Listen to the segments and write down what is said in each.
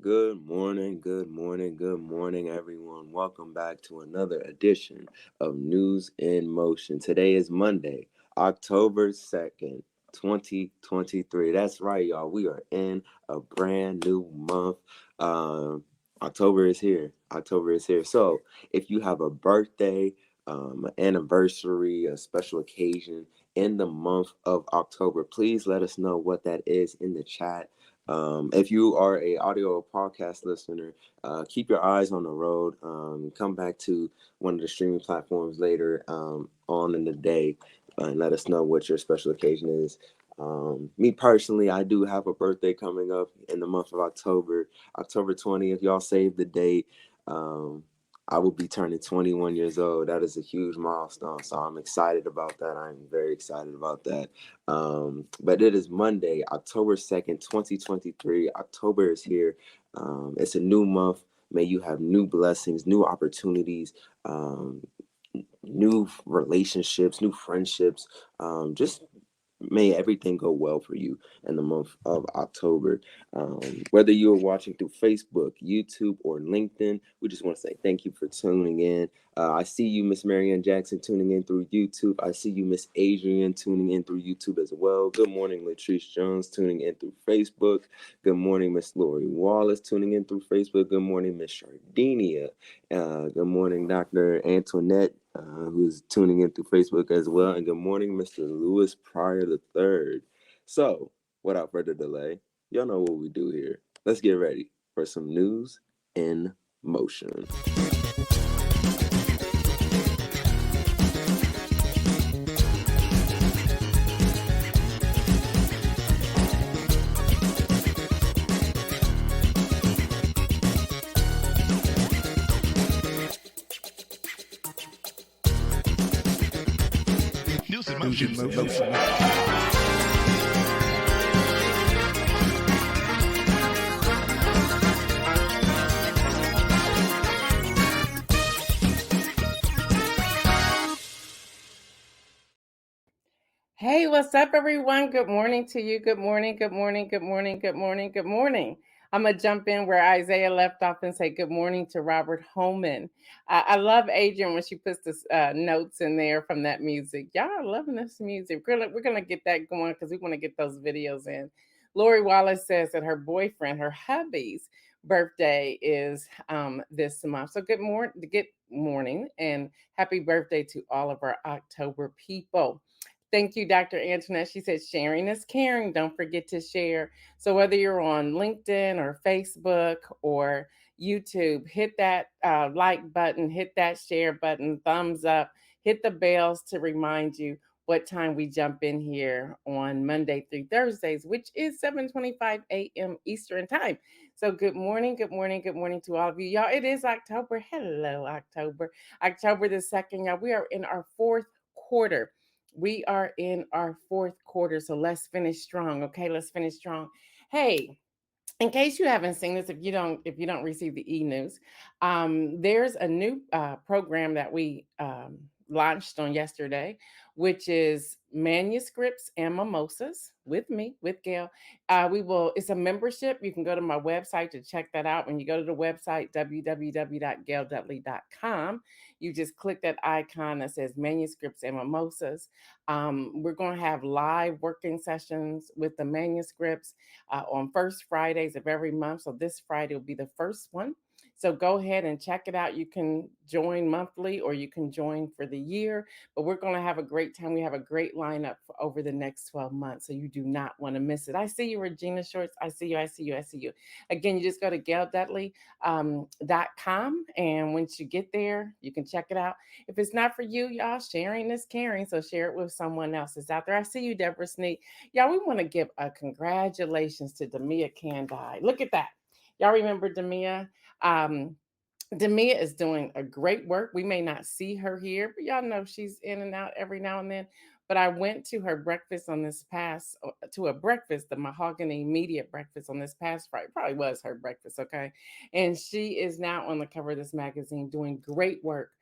Good morning, good morning, good morning, everyone. Welcome back to another edition of News in Motion. Today is Monday, October 2nd, 2023. That's right, y'all. We are in a brand new month. October is here. October is here. So if you have a birthday, an anniversary, a special occasion in the month of October, please let us know what that is in the chat. If you are a audio or podcast listener, keep your eyes on the road. Come back to one of the streaming platforms later on in the day and let us know what your special occasion is. Me personally, I do have a birthday coming up in the month of October 20th. Y'all save the date. Um, I will be turning 21 years old. That is a huge milestone. So I'm excited about that. I'm very excited about that. But it is Monday, October 2nd, 2023. October is here. It's a new month. May you have new blessings, new opportunities, new relationships, new friendships. Just may everything go well for you in the month of October. Whether you're watching through Facebook, YouTube, or LinkedIn, we just want to say thank you for tuning in. I see you, Miss Marianne Jackson, tuning in through YouTube. I see you, Miss Adrian, tuning in through YouTube as well. Good morning, Latrice Jones, tuning in through Facebook. Good morning, Miss Lori Wallace, tuning in through Facebook. Good morning, Miss Shardinia. Good morning, Dr. Antoinette, who's tuning in through Facebook as well. And good morning, Mr. Lewis Pryor III. So, without further delay, y'all know what we do here. Let's get ready for some news in motion. News in motion. Hey, what's up, everyone? Good morning to you. Good morning, good morning, good morning, good morning, good morning. I'm going to jump in where Isaiah left off and say good morning to Robert Holman. I love Adrian when she puts the notes in there from that music. Y'all are loving this music. We're gonna get that going because we want to get those videos in. Lori Wallace says that her boyfriend, her hubby's birthday is this month. So good morning and happy birthday to all of our October people. Thank you, Dr. Antoinette. She said sharing is caring. Don't forget to share. So whether you're on LinkedIn or Facebook or YouTube, hit that like button, hit that share button, thumbs up, hit the bells to remind you what time we jump in here on Monday through Thursdays, which is 7:25 a.m. Eastern time. So good morning, good morning, good morning to all of you. Y'all, it is October. Hello, October. October the 2nd, y'all. We are in our fourth quarter. We are in our fourth quarter, so let's finish strong. Okay, let's finish strong. Hey, in case you haven't seen this, if you don't receive the e-news, there's a new program that we launched on yesterday, which is manuscripts and mimosas with me, with Gail. It's a membership. You can go to my website to check that out. When you go to the website, www.gaildudley.com, you just click that icon that says manuscripts and mimosas. We're going to have live working sessions with the manuscripts on first Fridays of every month. So this Friday will be the first one. So go ahead and check it out. You can join monthly or you can join for the year, but we're going to have a great time. We have a great lineup for over the next 12 months. So you do not want to miss it. I see you, Regina Shorts. I see you. I see you. I see you. Again, you just go to gaildudley.com. And once you get there, you can check it out. If it's not for you, y'all, sharing is caring. So share it with someone else that's out there. I see you, Deborah Sneak. Y'all, we want to give a congratulations to Demia Candide. Look at that. Y'all remember Demia? Demia is doing a great work. We may not see her here, but y'all know she's in and out every now and then. But I went to her breakfast the Mahogany Media breakfast on this past Friday. Probably was her breakfast, okay? And she is now on the cover of this magazine doing great work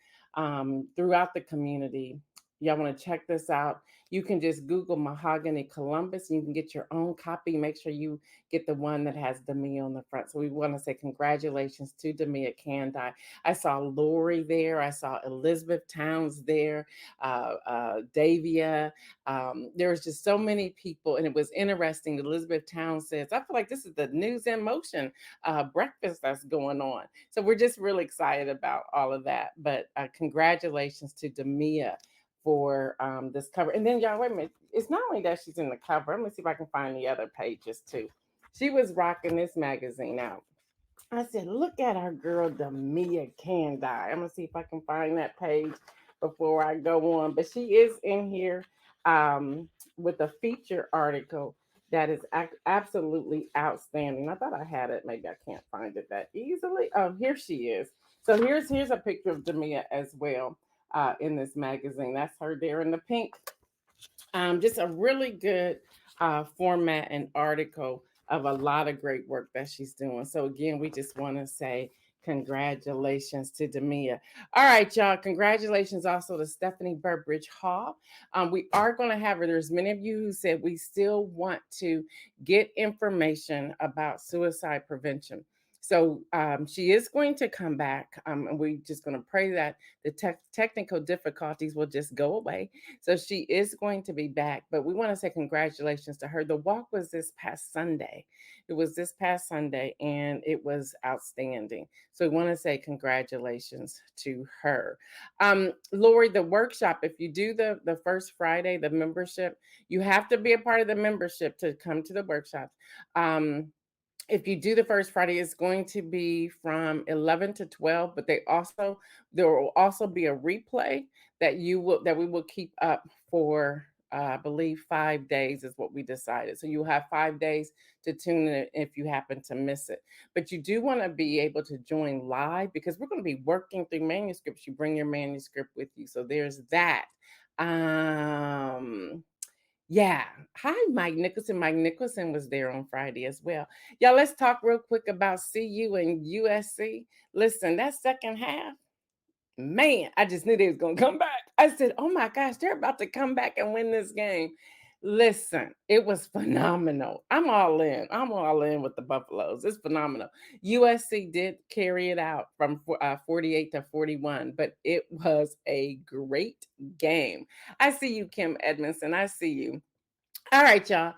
throughout the community. y'all want to check this out, you can just Google Mahogany Columbus and you can get your own copy. Make sure you get the one that has Demia on the front. So we want to say congratulations to Demia Candi. I saw Lori there. I saw Elizabeth Towns there, Davia. There was just so many people, and it was interesting. Elizabeth Towns says, I feel like this is the News in Motion breakfast that's going on. So we're just really excited about all of that. But congratulations to Demia for this cover. And then y'all, wait a minute. It's not only that she's in the cover. Let me see if I can find the other pages too. She was rocking this magazine out. I said, look at our girl Demia Candi. I'm gonna see if I can find that page before I go on. But she is in here with a feature article that is absolutely outstanding. I thought I had it. Maybe I can't find it that easily. Oh, here she is. So here's a picture of Demia as well in this magazine. That's her there in the pink. Just a really good format and article of a lot of great work that she's doing. So again, we just want to say congratulations to Demia. All right, y'all. Congratulations also to Stephanie Burbridge Hall. We are going to have her. There's many of you who said we still want to get information about suicide prevention. So she is going to come back, and we're just going to pray that the technical difficulties will just go away. So she is going to be back, but we want to say congratulations to her. The walk was this past Sunday. It was this past Sunday, and it was outstanding. So we want to say congratulations to her. Lori, the workshop, if you do the first Friday, the membership, you have to be a part of the membership to come to the workshops. If you do the first Friday, it's going to be from 11 to 12, but there will also be a replay that we will keep up for I believe 5 days is what we decided. So you'll have 5 days to tune in if you happen to miss it. But you do want to be able to join live because we're going to be working through manuscripts. You bring your manuscript with you. So there's that. Um yeah. Hi, Mike Nicholson. Mike Nicholson was there on Friday as well. Y'all, let's talk real quick about CU and USC. Listen, that second half, man, I just knew they was gonna come back. I said, "Oh my gosh, they're about to come back and win this game." Listen, it was phenomenal. I'm all in. I'm all in with the Buffaloes. It's phenomenal. USC did carry it out from 48 to 41, but it was a great game. I see you, Kim Edmondson. I see you. All right, y'all.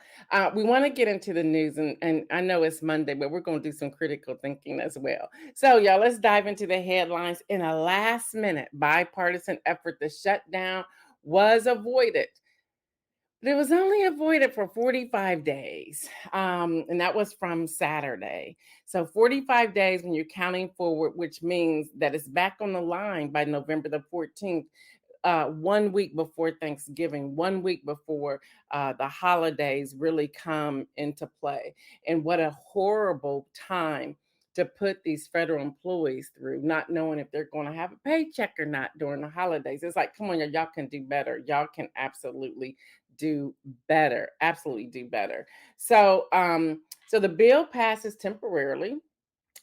We want to get into the news, and I know it's Monday, but we're going to do some critical thinking as well. So, y'all, let's dive into the headlines. In a last minute bipartisan effort, the shutdown was avoided. But it was only avoided for 45 days, and that was from Saturday. So 45 days when you're counting forward, which means that it's back on the line by November the 14th. 1 week before Thanksgiving, 1 week before the holidays really come into play. And what a horrible time to put these federal employees through, not knowing if they're going to have a paycheck or not during the holidays. It's like, come on, y'all can do better. Y'all can absolutely do better. Absolutely do better. So the bill passes temporarily.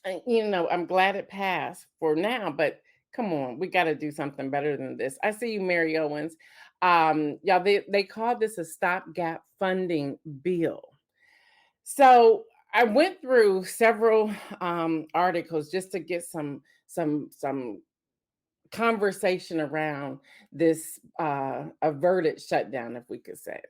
I'm glad it passed for now, but come on, we got to do something better than this. I see you, Mary Owens. Y'all, they called this a stopgap funding bill. So I went through several articles just to get some conversation around this averted shutdown, if we could say.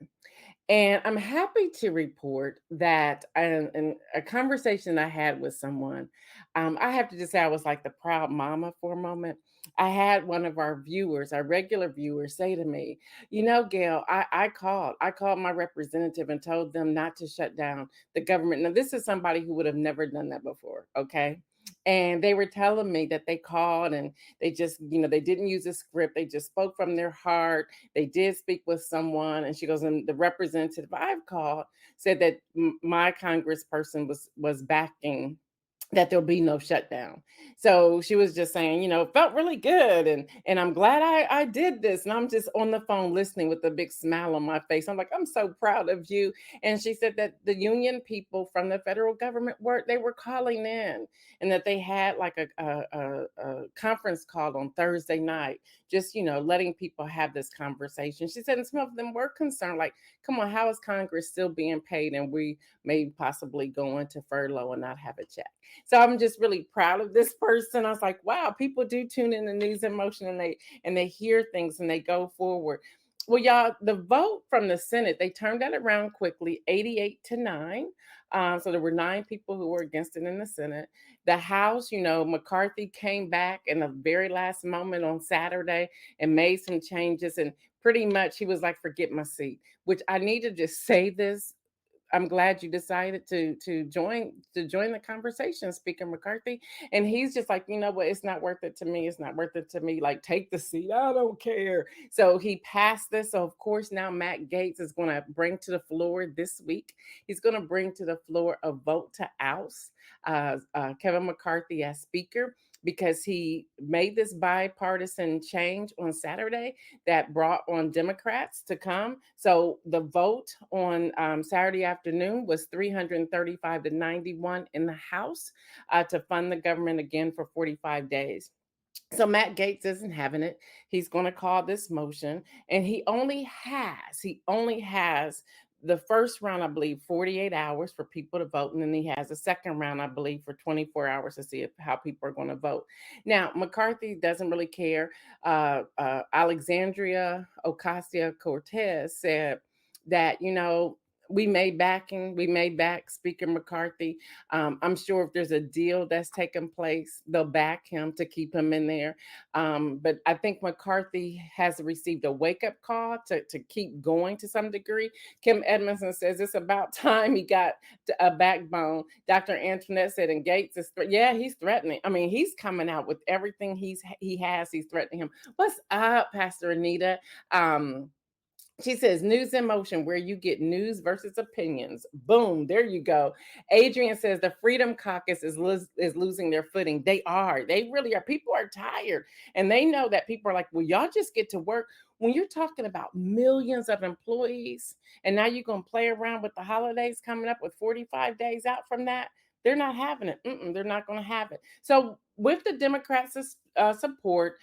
And I'm happy to report that in a conversation I had with someone, I have to just say I was like the proud mama for a moment. I had one of our viewers, our regular viewers, say to me, Gail, I called my representative and told them not to shut down the government. Now, this is somebody who would have never done that before, okay? And they were telling me that they called and they just, they didn't use a script. They just spoke from their heart. They did speak with someone. And she goes, and the representative I've called said that my congressperson was backing that there'll be no shutdown. So she was just saying, it felt really good, and I'm glad I did this. And I'm just on the phone listening with a big smile on my face. I'm like, I'm so proud of you. And she said that the union people from the federal government were calling in, and that they had like a conference call on Thursday night, just letting people have this conversation. She said, and some of them were concerned, like, come on, how is Congress still being paid, and we may possibly go into furlough and not have a check? So I'm just really proud of this person. I was like, wow, people do tune in the news in motion, and they hear things and they go forward. Well, y'all, the vote from the Senate, they turned that around quickly, 88-9. So there were 9 people who were against it in the Senate. The House, McCarthy came back in the very last moment on Saturday and made some changes. And pretty much he was like, forget my seat, which I need to just say this. I'm glad you decided to join the conversation, Speaker McCarthy. And he's just like, you know what? It's not worth it to me. It's not worth it to me. Like, take the seat. I don't care. So he passed this. So of course now Matt Gaetz is going to bring to the floor this week. He's going to bring to the floor a vote to oust Kevin McCarthy as Speaker, because he made this bipartisan change on Saturday that brought on Democrats to come. So the vote on Saturday afternoon was 335-91 in the House to fund the government again for 45 days. So Matt Gaetz isn't having it. He's going to call this motion, and he only has the first round, I believe, 48 hours for people to vote, and then he has a second round, I believe, for 24 hours to see how people are going to vote. Now McCarthy doesn't really care. Alexandria Ocasio Cortez said that we may back Speaker McCarthy. I'm sure if there's a deal that's taken place, they'll back him to keep him in there. But I think McCarthy has received a wake up call to keep going to some degree. Kim Edmondson says it's about time he got a backbone. Dr. Antoinette said, and Gates is, yeah, he's threatening. I mean, he's coming out with everything he has. He's threatening him. What's up, Pastor Anita? She says, news in motion, where you get news versus opinions. Boom, there you go. Adrian says the Freedom Caucus is losing their footing. They are. They really are. People are tired. And they know that people are like, well, y'all just get to work. When you're talking about millions of employees, and now you're going to play around with the holidays coming up with 45 days out from that, they're not having it. They're not going to have it. So, with the Democrats' support,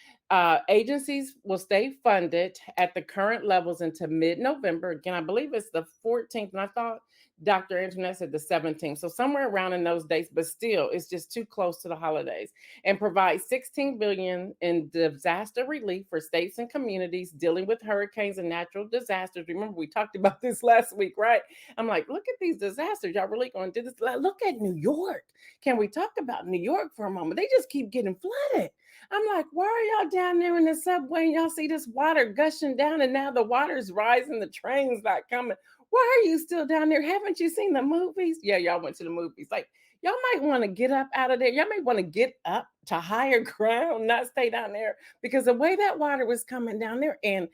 agencies will stay funded at the current levels into mid-November. Again, I believe it's the 14th, and I thought Dr. Antoinette said the 17th. So somewhere around in those dates, but still, it's just too close to the holidays. And provide $16 billion in disaster relief for states and communities dealing with hurricanes and natural disasters. Remember, we talked about this last week, right? I'm like, look at these disasters. Y'all really going to do this? Look at New York. Can we talk about New York for a moment? They just keep getting flooded. I'm like, why are y'all down there in the subway and y'all see this water gushing down, and now the water's rising, the train's not coming? Why are you still down there? Haven't you seen the movies? Yeah, y'all went to the movies. Like, y'all might want to get up out of there. Y'all may want to get up to higher ground, not stay down there, because the way that water was coming down there in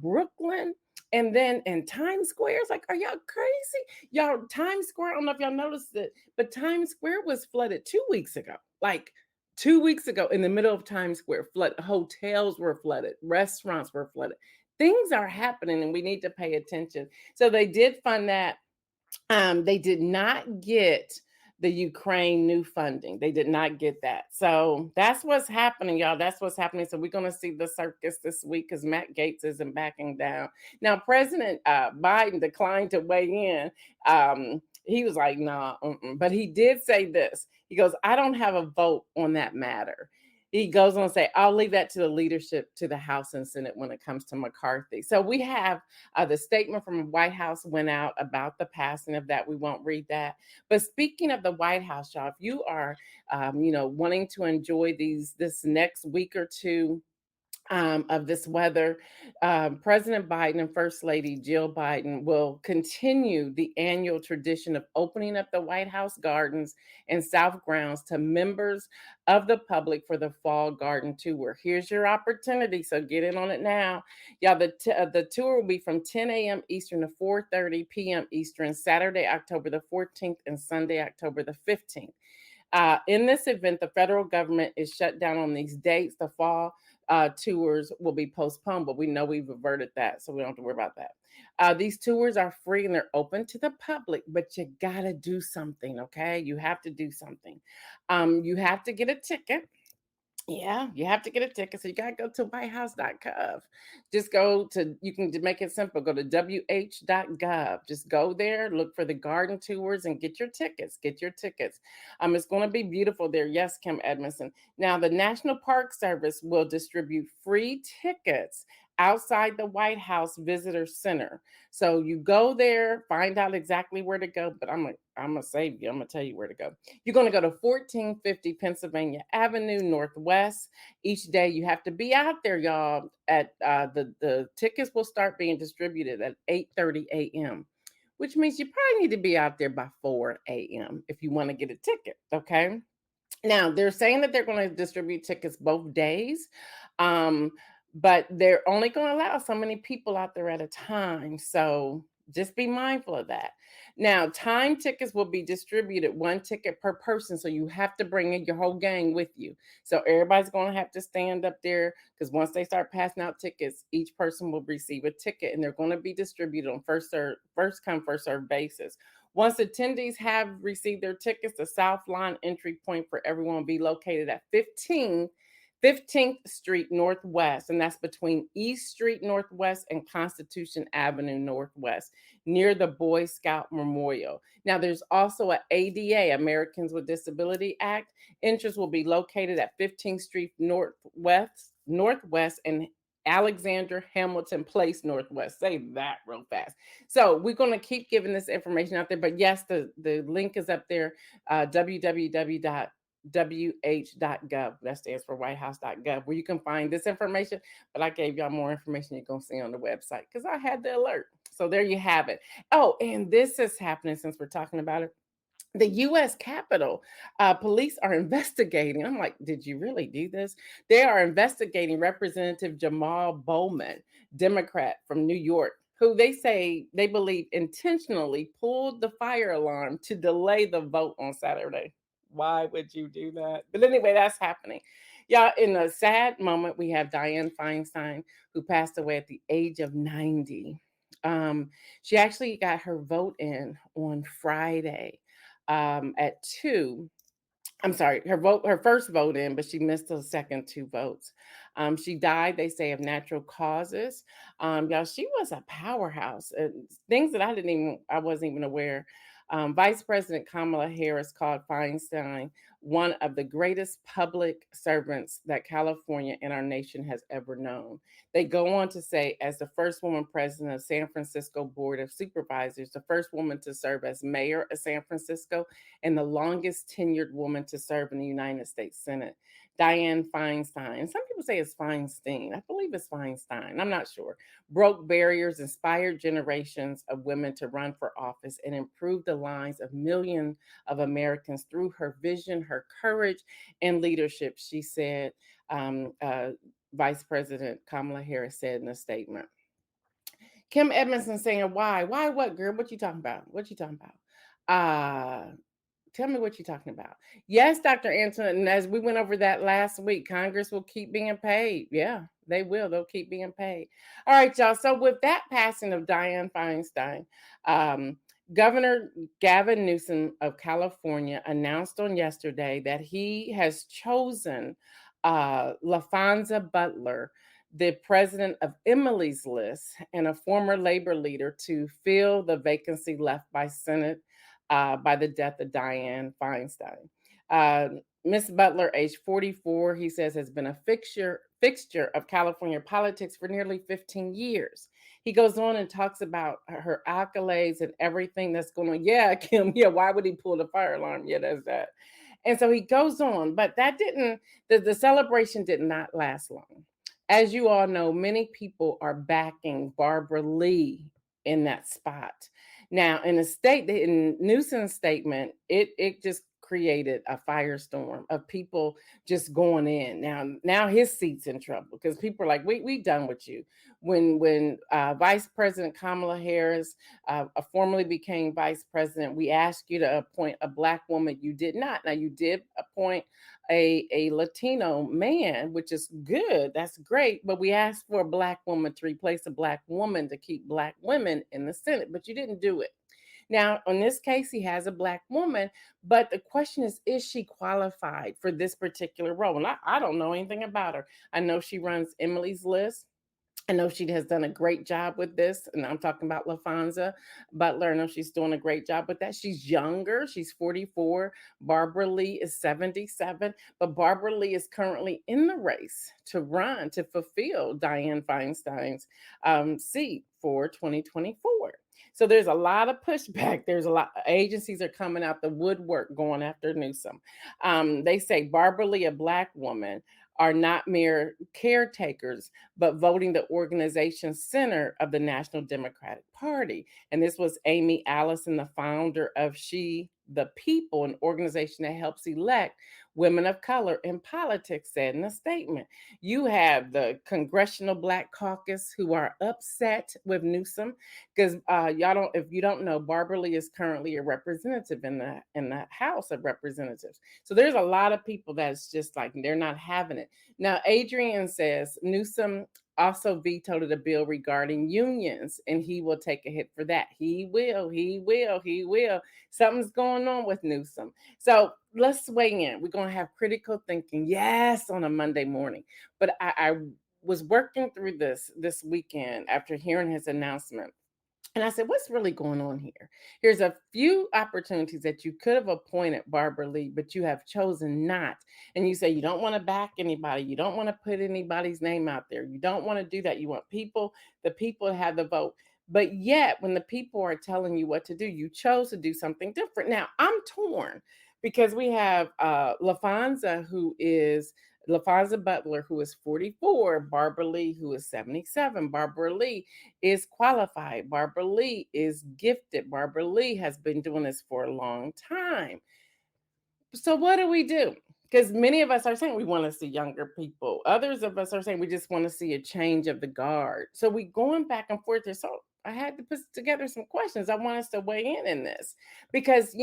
Brooklyn, and then in Times Square, it's like, are y'all crazy? Y'all, Times Square, I don't know if y'all noticed it, but Times Square was flooded 2 weeks ago. Like, 2 weeks ago, in the middle of Times Square, hotels were flooded, restaurants were flooded. Things are happening, and we need to pay attention. So they did fund that. They did not get the Ukraine new funding. They did not get that. So that's what's happening, y'all. That's what's happening. So we're going to see the circus this week because Matt Gaetz isn't backing down. Now, President Biden declined to weigh in. He was like, nah, but he did say this. He goes, I don't have a vote on that matter. He goes on to say, I'll leave that to the leadership, to the House and Senate when it comes to McCarthy. So we have the statement from the White House went out about the passing of that. We won't read that. But speaking of the White House, y'all, if you are, wanting to enjoy this next week or two of this weather, President Biden and First Lady Jill Biden will continue the annual tradition of opening up the White House gardens and South grounds to members of the public for the fall garden tour. Here's your opportunity, so get in on it now. Yeah, the tour will be from 10 a.m. Eastern to 4:30 p.m. Eastern, Saturday, October the 14th, and Sunday, October the 15th. In this event, the federal government is shut down on these dates. The fall tours will be postponed, but we know we've averted that, so we don't have to worry about that. These tours are free and they're open to the public, but you gotta do something, okay? You have to do something. You have to get a ticket. Yeah, you have to get a ticket. So you gotta go to whitehouse.gov. Just go to, you can make it simple, go to wh.gov. Just go there, look for the garden tours and get your tickets. Get your tickets. It's gonna be beautiful there. Yes, Kim Edmondson. Now the National Park Service will distribute free tickets outside the White House Visitor Center. So you go there, find out exactly where to go, but I'm gonna save you. I'm gonna tell you where to go. You're going to go to 1450 Pennsylvania Avenue Northwest. Each day you have to be out there, y'all. At the tickets will start being distributed at 8:30 a.m., which means you probably need to be out there by 4 a.m. if you want to get a ticket. Okay. Now they're saying that they're going to distribute tickets both days, um, but they're only going to allow so many people out there at a time. So just be mindful of that. Now, time tickets will be distributed one ticket per person, so you have to bring in your whole gang with you. So everybody's going to have to stand up there because once they start passing out tickets, each person will receive a ticket, and they're going to be distributed on first come first serve basis. Once attendees have received their tickets, the South Line entry point for everyone will be located at 15th Street Northwest, and that's between East Street Northwest and Constitution Avenue Northwest, near the Boy Scout Memorial. Now, there's also a ADA, Americans with Disability Act. Entrance will be located at 15th Street Northwest and Alexander Hamilton Place Northwest. Say that real fast. So we're going to keep giving this information out there. But yes, the link is up there, www.wh.gov. That stands for whitehouse.gov, where you can find this information. But I gave y'all more information you're going to see on the website because I had the alert. So there you have it. Oh, and this is happening since we're talking about it. The U.S. Capitol police are investigating. I'm like, did you really do this? They are investigating Representative Jamal Bowman, Democrat from New York, who they say they believe intentionally pulled the fire alarm to delay the vote on Saturday. Why would you do that? But anyway, that's happening. Yeah, in a sad moment, we have Dianne Feinstein, who passed away at the age of 90. She actually got her vote in on Friday at 2. I'm sorry, her first vote in, but she missed the second two votes. She died, they say, of natural causes. Y'all, she was a powerhouse. Things that I wasn't even aware. Vice President Kamala Harris called Feinstein one of the greatest public servants that California and our nation has ever known. They go on to say, as the first woman president of San Francisco Board of Supervisors, the first woman to serve as mayor of San Francisco, and the longest tenured woman to serve in the United States Senate, Dianne Feinstein. Some people say it's Feinstein. I believe it's Feinstein. I'm not sure. Broke barriers, inspired generations of women to run for office, and improved the lives of millions of Americans through her vision, her courage, and leadership, she said. Vice President Kamala Harris said in a statement. Kim Edmondson saying, why? Why what, girl? What you talking about? What you talking about? Tell me what you're talking about. Yes, Dr. Antoinette, and as we went over that last week, Congress will keep being paid. Yeah, they will. They'll keep being paid. All right, y'all. So with that passing of Dianne Feinstein, Governor Gavin Newsom of California announced on yesterday that he has chosen LaFonza Butler, the president of Emily's List and a former labor leader, to fill the vacancy left by Senate by the death of Dianne Feinstein. Miss Butler, age 44, he says, has been a fixture of California politics for nearly 15 years. He goes on and talks about her accolades and everything that's going on. Yeah, Kim, yeah, why would he pull the fire alarm? Yeah, that's that. And so he goes on, but that didn't, the celebration did not last long. As you all know, many people are backing Barbara Lee in that spot. Now, in Newsom's statement, it just created a firestorm of people just going in. Now his seat's in trouble because people are like, we done with you. When Vice President Kamala Harris formally became vice president, we asked you to appoint a black woman. You did not. Now you did appoint a Latino man, which is good. That's great. But we asked for a black woman to replace a black woman to keep black women in the Senate, but you didn't do it. Now, in this case, he has a black woman, but the question is she qualified for this particular role? And I don't know anything about her. I know she runs Emily's List. I know she has done a great job with this, and I'm talking about LaFonza Butler. I know she's doing a great job with that. She's younger. She's 44. Barbara Lee is 77, but Barbara Lee is currently in the race to run to fulfill Dianne Feinstein's seat for 2024. So there's a lot of pushback. There's a lot. Agencies are coming out the woodwork going after Newsom. They say Barbara Lee, a black woman, are not mere caretakers, but voting the organization center of the National Democratic Party. And this was Amy Allison, the founder of She the People, an organization that helps elect women of color in politics, said in a statement. You have the Congressional Black Caucus who are upset with Newsom because y'all don't. If you don't know, Barbara Lee is currently a representative in the House of Representatives. So there's a lot of people that's just like they're not having it. Now, Adrian says Newsom also vetoed a bill regarding unions, and he will take a hit for that. He will, he will, he will. Something's going on with Newsom. So let's weigh in. We're going to have critical thinking, yes, on a Monday morning. But I was working through this weekend after hearing his announcement. And I said, what's really going on here? Here's a few opportunities that you could have appointed Barbara Lee, but you have chosen not. And you say you don't want to back anybody. You don't want to put anybody's name out there. You don't want to do that. You want the people to have the vote. But yet, when the people are telling you what to do, you chose to do something different. Now, I'm torn because we have LaFonza Butler, who is 44, Barbara Lee, who is 77. Barbara Lee is qualified. Barbara Lee is gifted. Barbara Lee has been doing this for a long time. So what do we do? Because many of us are saying we want to see younger people. Others of us are saying we just want to see a change of the guard. So we going back and forth there. So I had to put together some questions. I want us to weigh in this because,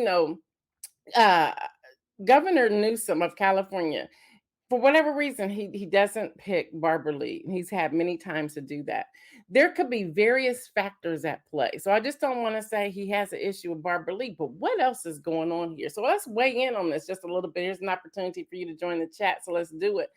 uh, Governor Newsom of California, for whatever reason, he doesn't pick Barbara Lee. He's had many times to do that. There could be various factors at play. So I just don't want to say he has an issue with Barbara Lee, but what else is going on here? So let's weigh in on this just a little bit. Here's an opportunity for you to join the chat. So let's do it.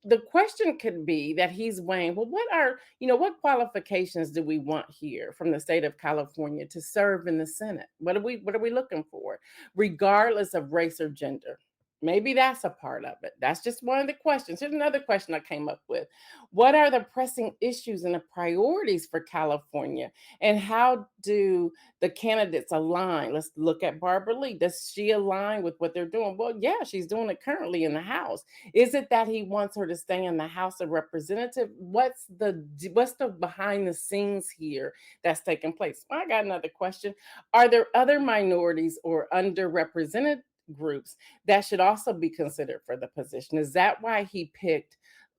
The question could be that he's weighing, well, what qualifications do we want here from the state of California to serve in the Senate? What are we looking for, regardless of race or gender? Maybe that's a part of it. That's just one of the questions. Here's another question I came up with. What are the pressing issues and the priorities for California? And how do the candidates align? Let's look at Barbara Lee. Does she align with what they're doing? Well, yeah, she's doing it currently in the House. Is it that he wants her to stay in the House of Representatives? What's the behind the scenes here that's taking place? Well, I got another question. Are there other minorities or underrepresented groups that should also be considered for the position? Is that why he picked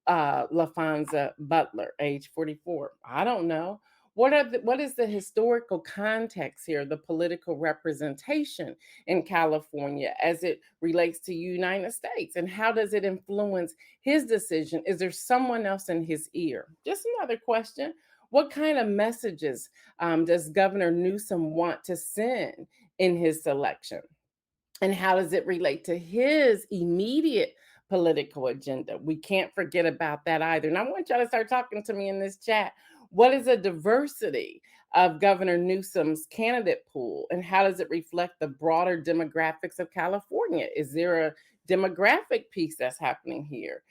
LaFonza Butler, age 44? I don't know. What is the historical context here, the political representation in California as it relates to United States? And how does it influence his decision? Is there someone else in his ear? Just another question. What kind of messages does Governor Newsom want to send in his selection? And how does it relate to his immediate political agenda? We can't forget about that either. And I want y'all to start talking to me in this chat. What is the diversity of Governor Newsom's candidate pool? And how does it reflect the broader demographics of California? Is there a demographic piece that's happening here?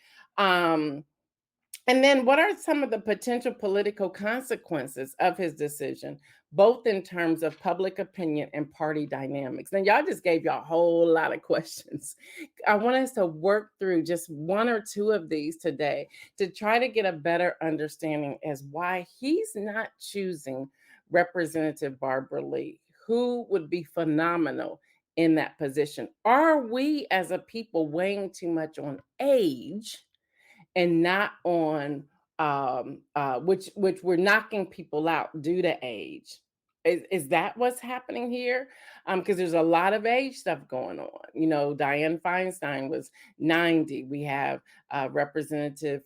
And then what are some of the potential political consequences of his decision, both in terms of public opinion and party dynamics? And y'all just gave y'all a whole lot of questions. I want us to work through just one or two of these today to try to get a better understanding as why he's not choosing Representative Barbara Lee, who would be phenomenal in that position? Are we as a people weighing too much on age and not on which we're knocking people out due to age? Is that what's happening here? Because there's a lot of age stuff going on. You know, Dianne Feinstein was 90. We have Representative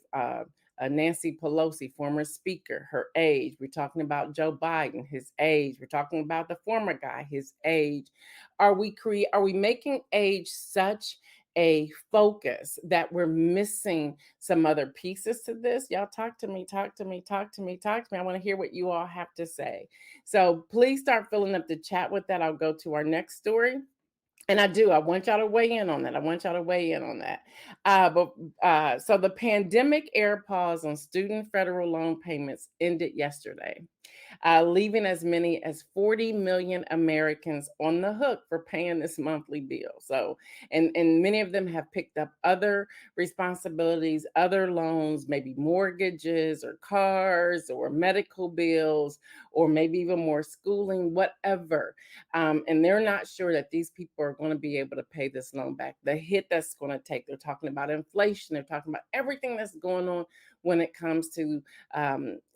Nancy Pelosi, former speaker, her age. We're talking about Joe Biden, his age. We're talking about the former guy, his age. Are we making age such a focus that we're missing some other pieces to this? Y'all talk to me, talk to me, talk to me, talk to me. I want to hear what you all have to say. So please start filling up the chat with that. I'll go to our next story. And I want y'all to weigh in on that. I want y'all to weigh in on that. So the pandemic air pause on student federal loan payments ended yesterday, leaving as many as 40 million Americans on the hook for paying this monthly bill. So, and many of them have picked up other responsibilities, other loans, maybe mortgages or cars or medical bills, or maybe even more schooling, whatever. And they're not sure that these people are going to be able to pay this loan back. The hit that's going to take, they're talking about inflation, they're talking about everything that's going on when it comes to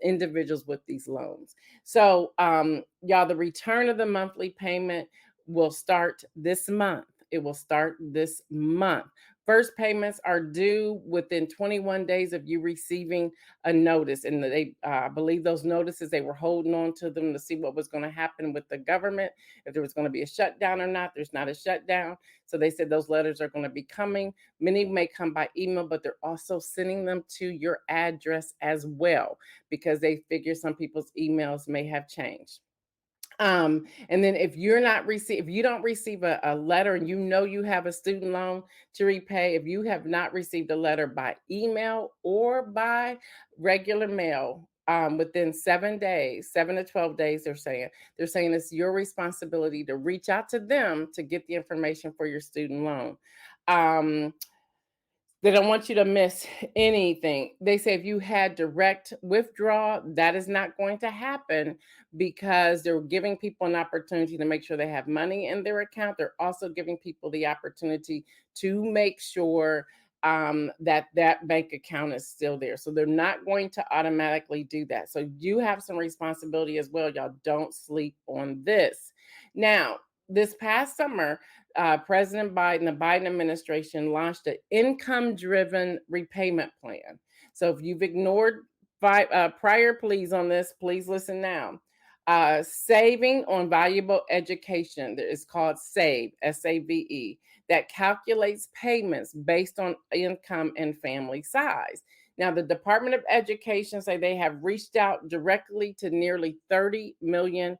individuals with these loans. So, y'all, the return of the monthly payment will start this month. It will start this month. First payments are due within 21 days of you receiving a notice. And I believe those notices, they were holding on to them to see what was going to happen with the government, if there was going to be a shutdown or not. There's not a shutdown. So they said those letters are going to be coming. Many may come by email, but they're also sending them to your address as well, because they figure some people's emails may have changed. And then if you don't receive a letter and you know you have a student loan to repay, if you have not received a letter by email or by regular mail, within 7 days, 7 to 12 days, they're saying it's your responsibility to reach out to them to get the information for your student loan. Um, they don't want you to miss anything. They say if you had direct withdrawal, that is not going to happen, because they're giving people an opportunity to make sure they have money in their account. They're also giving people the opportunity to make sure that that bank account is still there. So they're not going to automatically do that. So you have some responsibility as well. Y'all don't sleep on this. Now, this past summer, President Biden, the Biden administration, launched an income driven repayment plan. So if you've ignored prior pleas on this, please listen now. Saving on valuable education, that is called SAVE, SAVE, that calculates payments based on income and family size. Now, the Department of Education say they have reached out directly to nearly 30 million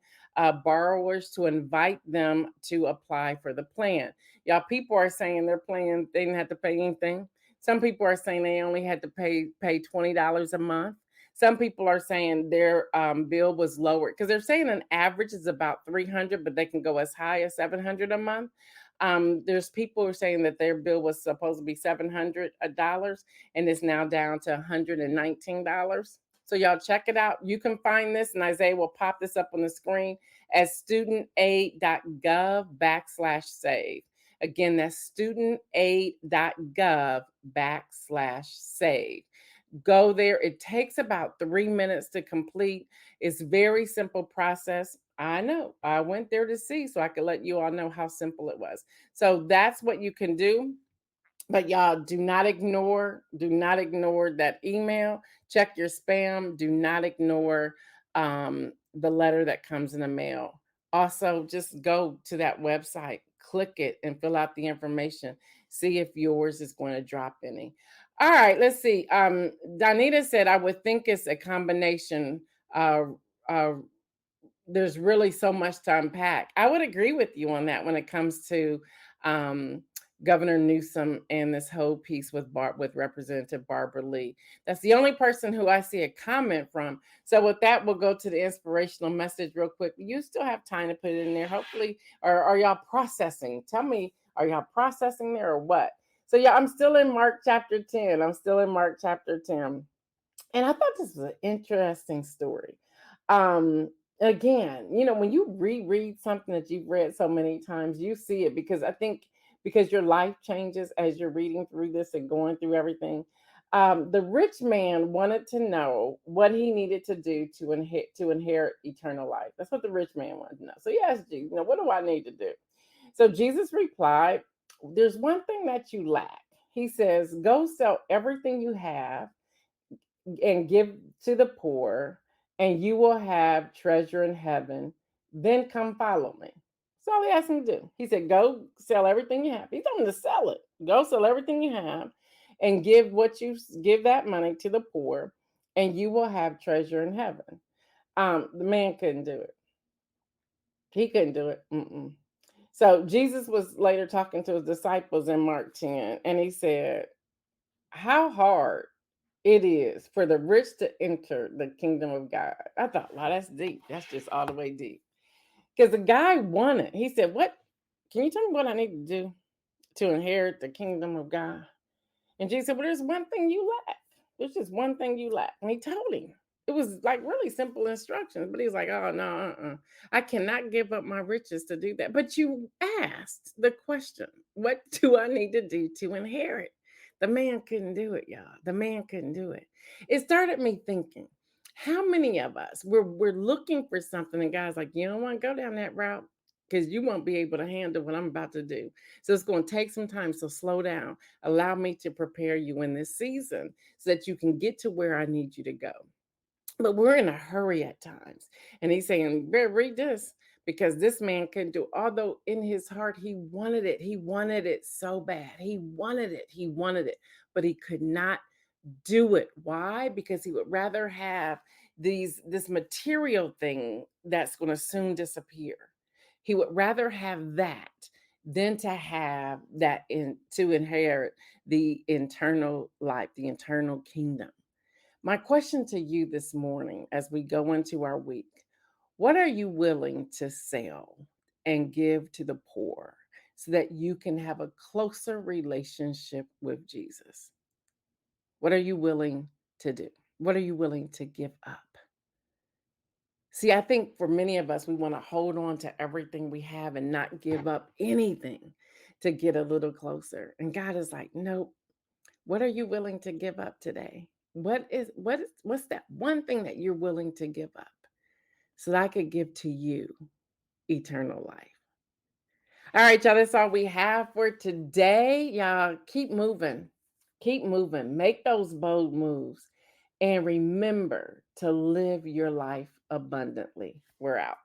borrowers to invite them to apply for the plan. Y'all, people are saying their plan, they didn't have to pay anything. Some people are saying they only had to pay $20 a month. Some people are saying their bill was lowered, because they're saying an average is about 300, but they can go as high as 700 a month. There's people who are saying that their bill was supposed to be $700 and it's now down to $119. So y'all check it out. You can find this, and Isaiah will pop this up on the screen as studentaid.gov/save. Again, that's studentaid.gov/save. Go there. It takes about 3 minutes to complete. It's very simple process. I know. I went there to see, so I could let you all know how simple it was. So that's what you can do. But y'all, do not ignore that email. Check your spam. Do not ignore the letter that comes in the mail. Also, just go to that website, click it, and fill out the information. See if yours is going to drop any. All right, let's see. Donita said, I would think it's a combination. Uh, uh, there's really so much to unpack. I would agree with you on that when it comes to um, Governor Newsom and this whole piece with Representative Barbara Lee. That's the only person who I see a comment from. So with that, we'll go to the inspirational message real quick. You still have time to put it in there, hopefully. Or are y'all processing? Tell me, are y'all processing there or what? So yeah, I'm still in Mark chapter 10. And I thought this was an interesting story. Um, again, when you reread something that you've read so many times, you see it, because I think because your life changes as you're reading through this and going through everything. The rich man wanted to know what he needed to do to inherit eternal life. That's what the rich man wanted to know. So he asked Jesus, what do I need to do? So Jesus replied, there's one thing that you lack. He says, go sell everything you have and give to the poor, and you will have treasure in heaven. Then come follow me. That's all he asked him to do. He said, go sell everything you have. He told him to sell it. Go sell everything you have and give that money to the poor, and you will have treasure in heaven. The man couldn't do it. He couldn't do it. Mm-mm. So Jesus was later talking to his disciples in Mark 10, and he said, how hard it is for the rich to enter the kingdom of God. I thought, wow, that's deep. That's just all the way deep. Because the guy wanted, he said, what? Can you tell me what I need to do to inherit the kingdom of God? And Jesus said, well, there's one thing you lack. There's just one thing you lack. And he told him. It was like really simple instructions, but he's like, oh, no, I cannot give up my riches to do that. But you asked the question, what do I need to do to inherit? The man couldn't do it, y'all. The man couldn't do it. It started me thinking, how many of us, we're looking for something, and God's like, you don't want to go down that route because you won't be able to handle what I'm about to do. So it's going to take some time. So slow down. Allow me to prepare you in this season so that you can get to where I need you to go. But we're in a hurry at times. And he's saying, better read this, because this man couldn't do it. Although in his heart, he wanted it. He wanted it so bad. He wanted it. He wanted it. But he could not do it. Why? Because he would rather have this material thing that's going to soon disappear. He would rather have that than to have to inherit the eternal life, the eternal kingdom. My question to you this morning as we go into our week, what are you willing to sell and give to the poor so that you can have a closer relationship with Jesus? What are you willing to do? What are you willing to give up? See, I think for many of us, we want to hold on to everything we have and not give up anything to get a little closer. And God is like, nope. What are you willing to give up today? What's that one thing that you're willing to give up so that I could give to you eternal life? All right, y'all, that's all we have for today. Y'all keep moving. Keep moving. Make those bold moves. And remember to live your life abundantly. We're out.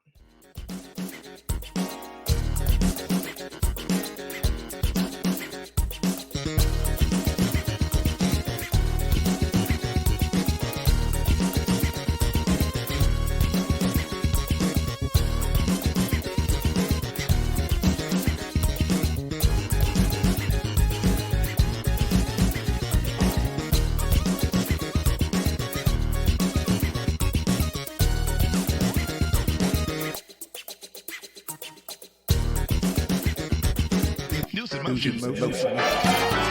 News in motion.